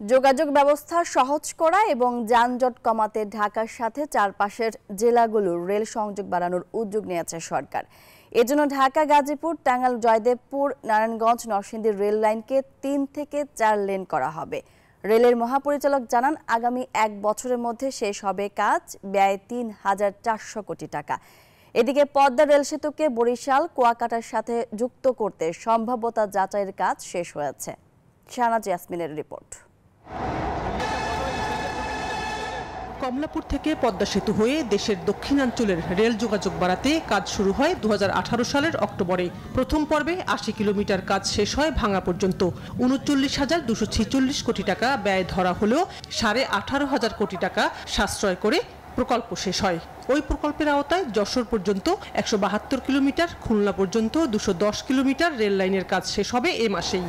যোগাযোগ ব্যবস্থা সহজ করা এবং যানজট কমাতে ঢাকার সাথে চারপাশের জেলাগুলোর রেল সংযোগ বাড়ানোর উদ্যোগ নিয়েছে সরকার। এজন্য ঢাকা, গাজীপুর, টাঙ্গাইল, জয়দেবপুর, নারায়ণগঞ্জ, নরসিংদী রেল লাইনকে ৩ থেকে ৪ লেন করা হবে। রেলের মহাপরিচালক জানান, আগামী ১ বছরের মধ্যে শেষ হবে কাজ, ব্যয় ৩,৪০০ কোটি টাকা। এদিকে পদ্মা রেল সেতুকে বরিশাল, কুয়াকাটার সাথে যুক্ত করতে সম্ভাব্যতা যাচাইয়ের কাজ শেষ হয়েছে। শাহনাজ ইয়াসমিনের রিপোর্ট। কমলাপুর থেকে পদ্মা সেতু হয়ে দেশের দক্ষিণাঞ্চলের রেল যোগাযোগ বাড়াতে কাজ শুরু হয় ২০১৮ সালের অক্টোবরে। প্রথম পর্বে ৮০ কিলোমিটার কাজ শেষ হয় ভাঙা পর্যন্ত। ৩৯,২৪৬ কোটি টাকা ব্যয় ধরা হলেও ১৮,৫০০ কোটি টাকা সাশ্রয় করে প্রকল্প শেষ হয়। ওই প্রকল্পের আওতায় যশোর পর্যন্ত ১৭২ কিলোমিটার, খুলনা পর্যন্ত ২১০ কিলোমিটার রেল লাইনের কাজ শেষ হবে এ মাসেই।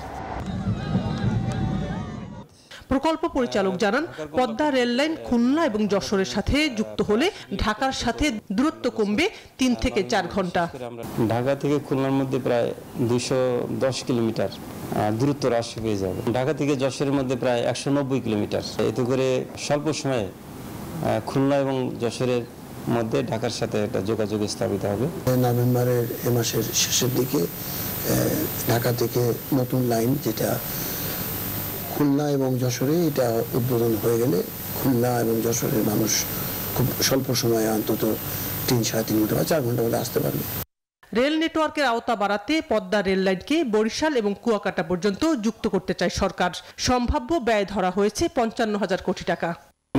প্রকল্প পরিচালক জানান, পদ্মা রেল লাইন খুলনা এবং যশোরের সাথে যুক্ত হলে ঢাকার সাথে দূরত্ব কমবে ৩ থেকে ৪ ঘন্টা। ঢাকা থেকে খুলনার মধ্যে প্রায় ২১০ কিলোমিটার দূরত্ব হ্রাস পেয়ে যাবে। ঢাকা থেকে যশোরের মধ্যে প্রায় ১৯০ কিলোমিটার। এতে করে স্বল্প সময়ে খুলনা এবং যশোরের মধ্যে ঢাকার সাথে একটা যোগাযোগ স্থাপিত হবে। নভেম্বরের এ মাসের শেষের দিকে ঢাকা থেকে নতুন লাইন, যেটা খুলনা এবং যশোরে, এটা উদ্বোধন হয়ে গেলে খুলনা এবং যশোরের মানুষ খুব স্বল্প সময়ে অন্তত ৩-৩.৫ ঘন্টা বা ৪ ঘন্টার মধ্যে আসতে পারবে। রেল নেটওয়ার্কের আওতা বাড়াতে পদ্মা রেল লাইনকে বরিশাল এবং কুয়াকাটা পর্যন্ত যুক্ত করতে চায় সরকার। সম্ভাব্য ব্যয় ধরা হয়েছে ৫৫,০০০ কোটি টাকা।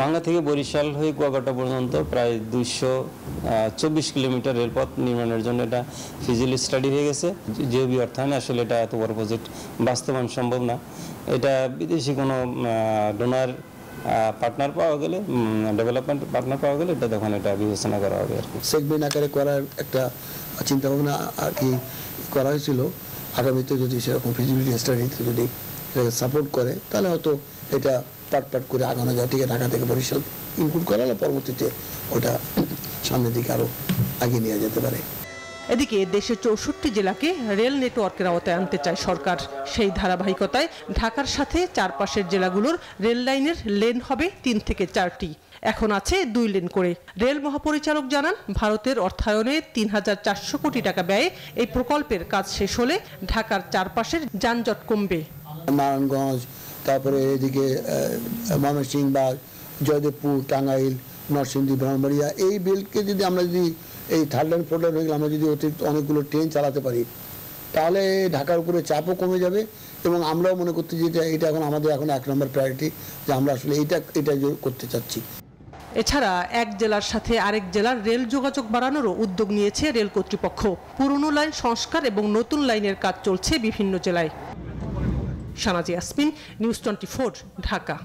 বাংলা থেকে বরিশাল হয়ে কুয়াকাটা পর্যন্ত প্রায় ২২৪ কিলোমিটার রেলপথ নির্মাণের জন্য এটা ফিজিক্যাল স্টাডি হয়ে গেছে। জিওবি অর্থায়নে আসলে এটা এত বড় প্রজেক্ট বাস্তবায়ন সম্ভব না। এটা বিদেশি কোনো ডোনার পার্টনার পাওয়া গেলে, ডেভেলপমেন্ট পার্টনার পাওয়া গেলে এটা তখন এটা বিবেচনা করা হবে আর কি। সেগমেন্ট আকারে করার একটা চিন্তা ভাবনা আর কি করা হয়েছিল। আগামীতে যদি সেরকম ফিজিবিলিটি স্টাডিতে যদি সাপোর্ট করে, তাহলে হয়তো এটা পাট করে আগানো যায়। ঠিক আছে, ঢাকা থেকে বরিশাল ইনক্লুড করা হলে পরবর্তীতে ওটা সামনের দিকে আরো এগিয়ে নিয়ে যেতে পারে। এদিকে দেশের ৬৪ জেলাকে রেল নেটওয়ার্কের আওতায় আনতে চায় সরকার। সেই ধারাবাহিকতায় ঢাকার সাথে চারপাশের জেলাগুলোর রেল লাইনের লেন হবে ৩ থেকে ৪টি। এখন আছে ২ লেন করে। রেল মহাপরিচালক জানান, ভারতের অর্থায়নে ৩,৪০০ কোটি টাকা ব্যয়ে এই প্রকল্পের কাজ শেষ হলে ঢাকার চারপাশের যানজট কমবে। নারায়ণগঞ্জ, তারপরে এদিকে ময়মনসিংহ বা জয়দেবপুর, টাঙ্গাইল, নরসিংদী, ব্রাহ্মণবাড়িয়া, এই বেল্টকে যদি আমরা এই থার্ড লাইন, ফোর্থ লাইন হয়ে গেলে আমরা যদি অতিরিক্ত অনেকগুলো ট্রেন চালাতে পারি, তাহলে ঢাকার উপরে চাপও কমে যাবে। এবং আমরাও মনে করতে যে এটা এখন আমাদের ১ নম্বর প্রায়োরিটি, যে আমরা আসলে এটা করতে চাচ্ছি। এছাড়া এক জেলার সাথে আরেক জেলার রেল যোগাযোগ বাড়ানোরও উদ্যোগ নিয়েছে রেল কর্তৃপক্ষ। পুরনো লাইন সংস্কার এবং নতুন লাইনের কাজ চলছে বিভিন্ন জেলায়। শাহনাজ ইয়াসমিন, নিউজ 24, ঢাকা।